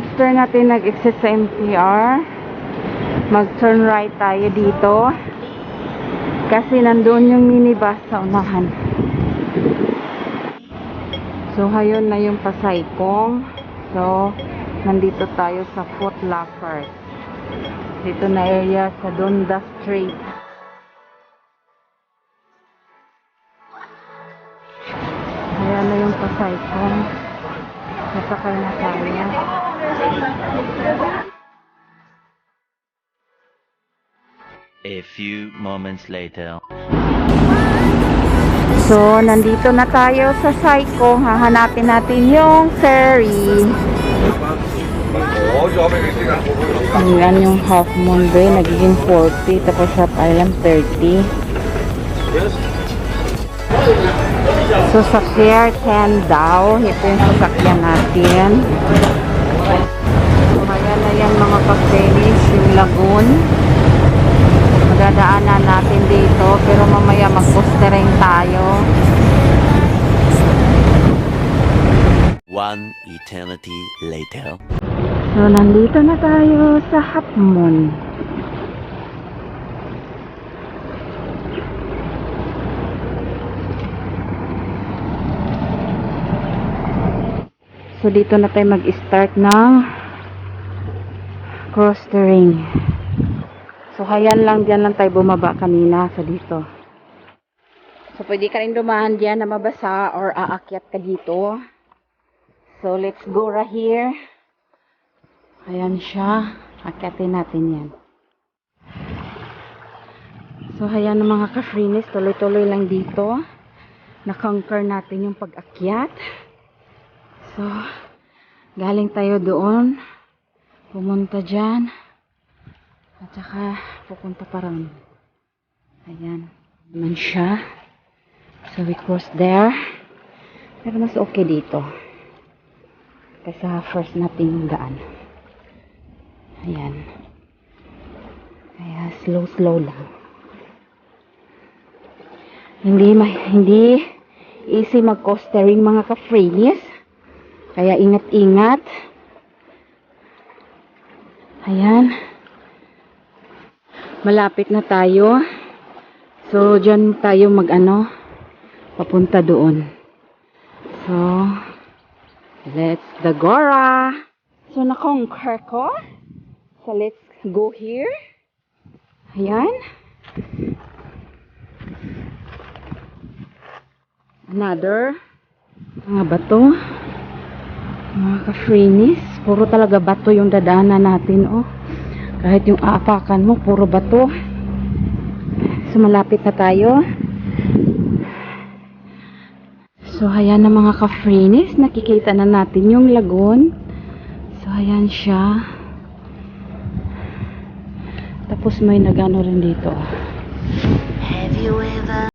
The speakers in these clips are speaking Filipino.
after natin nag-exit sa MTR, mag-turn right tayo dito. Kasi nandun yung minibus sa unahan. So, ayun na yung Pasaykong. So, nandito tayo sa Foot Locker. Dito na area sa Dunda Street. Ayan na yung Pasaykong. Nasakay na tayo. A few moments later. So, nandito na tayo sa Saykong. Hahanapin natin yung ferry. Ayan yung Half Moon Bay. Nagiging 40. Tapos Shop Island 30. So, sa Pier 10 daw. Ito yung sasakyan natin. So, ayan na yan mga ka-finish. Yung Lagoon. Dadaanan natin dito, pero mamaya mag-postering tayo. One eternity later. So, nandito na tayo sa Hapmon. So, dito na tayo mag-start ng cross-terrain. So, hayan lang, dyan lang tayo bumaba kanina sa dito. So, pwede ka rin dumahan dyan na mabasa or aakyat ka dito. So, let's go right here. Ayan siya. Akyatin natin yan. So, hayan na mga ka-freeness. Tuloy-tuloy lang dito. Na-conquer natin yung pag-akyat. So, galing tayo doon. Pumunta dyan. At saka, pupunta pa rin. Ayan. Naman siya. So, we cross there. Pero mas okay dito. Kaysa first natin daan. Ayan. Kaya, slow lang. Hindi easy mag-coastering mga ka-freenies. Kaya, ingat-ingat. Ayan. Malapit na tayo. So, dyan tayo papunta doon. So, let's the Gora. So, na-conquer ko. So, let's go here. Ayan. Another. Mga bato. Mga ka-freenis. Puro talaga bato yung dadaanan natin, oh. Kahit yung aapakan mo, puro bato. So, malapit na tayo. So, ayan na mga ka-freenis. Nakikita na natin yung lagoon. So, ayan siya. Tapos may nagano rin dito. Have you ever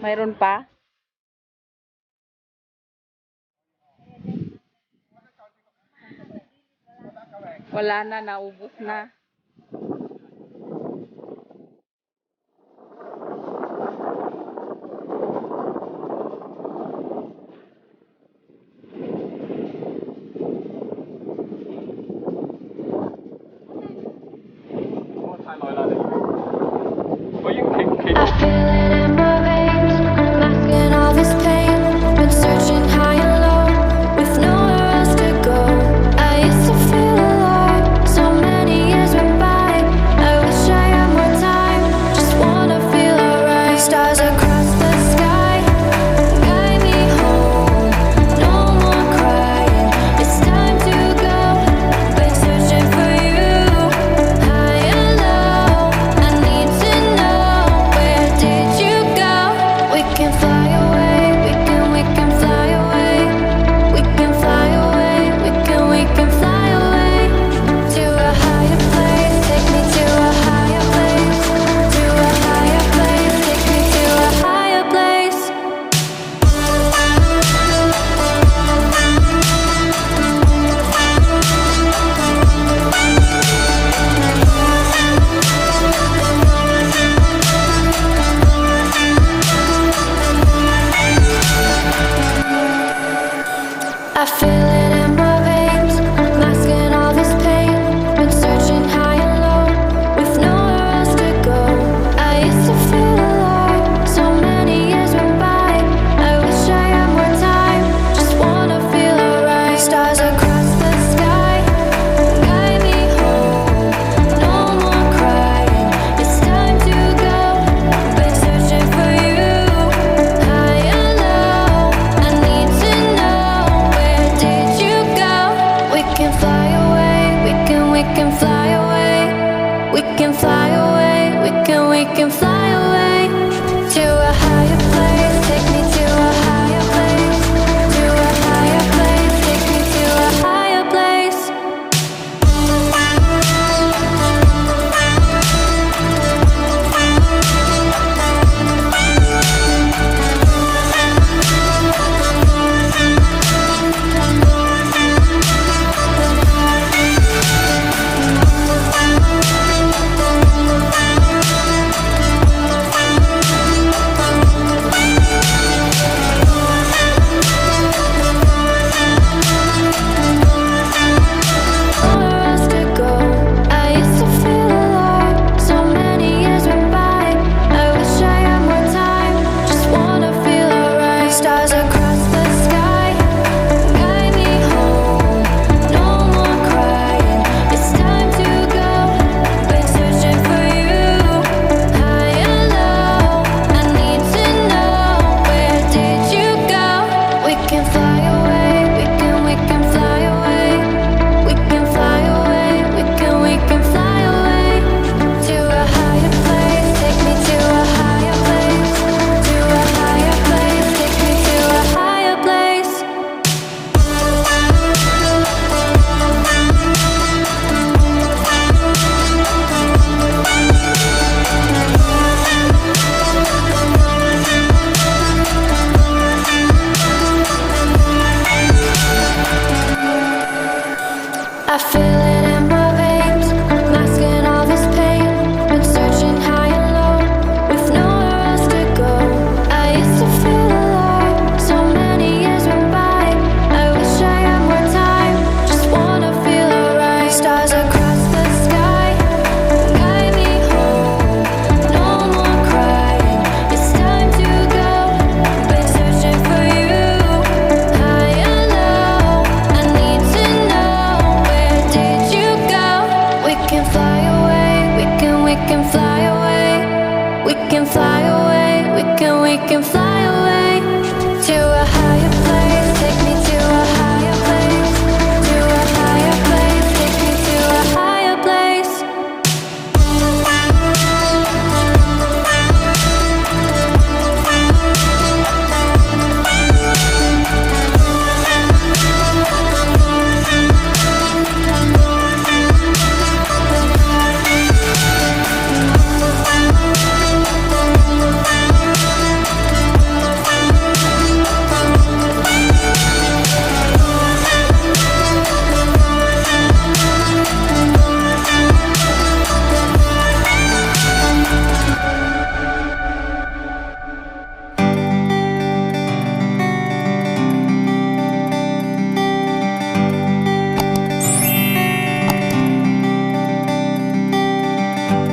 Mayroon pa? Wala na, naubos na.